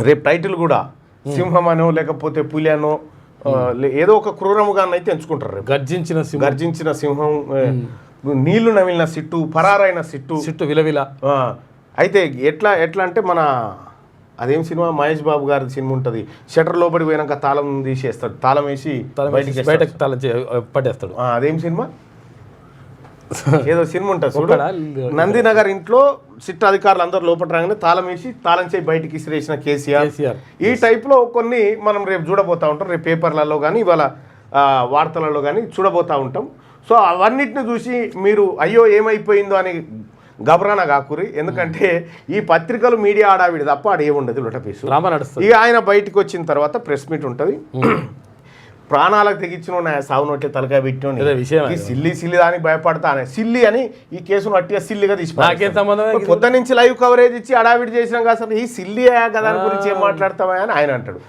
రేపు టైటిల్ కూడా సింహం అనో లేకపోతే పులి అనో ఏదో ఒక క్రూరముగాన్ని అయితే ఎంచుకుంటారు రేపు. గర్జించిన సింహం, నీళ్లు నమిలిన సిట్టు, పరారైన సిట్టు విలవిల. అయితే ఎట్లా అంటే మన అదేం సినిమా, మహేష్ బాబు గారి సినిమా ఉంటుంది, షటర్ లోపలికి పోయినాక తాళం తీసేస్తాడు, తాళం వేసి బయటకు పట్టేస్తాడు. అదేం సినిమా, ఏదో సినిమా ఉంటుంది చూడు, నందినగర్ ఇంట్లో సిట్ అధికారులు అందరూ లోపల రాగానే తాళం వేసి తాళం చేయి బయటికి ఇసిరేసిన కేసీఆర్. ఈ టైప్లో కొన్ని మనం రేపు చూడబోతూ ఉంటాం, రేపు పేపర్లలో కానీ ఇవాళ వార్తలలో కానీ చూడబోతూ ఉంటాం. సో అవన్నిటిని చూసి మీరు అయ్యో ఏమైపోయిందో అని గబరాన కాకురి, ఎందుకంటే ఈ పత్రికలు మీడియా ఆడావిడి తప్ప ఆడేముండదు లొటపీసు. ఇక ఆయన బయటకు వచ్చిన తర్వాత ప్రెస్ మీట్ ఉంటుంది, ప్రాణాలకు తెగించిన సాగు నోట్లే తలకాయ పెట్టిన సిల్లి దానికి భయపడతానే సిల్లి అని ఈ కేసును అట్టిగా సిల్లిగా తీసుకున్నాను. పొద్దు నుంచి లైవ్ కవరేజ్ ఇచ్చి అడావిడి చేసినాం కదా, అసలు ఈ సిల్లి కదా గురించి ఏం మాట్లాడతామా అని ఆయన అంటాడు.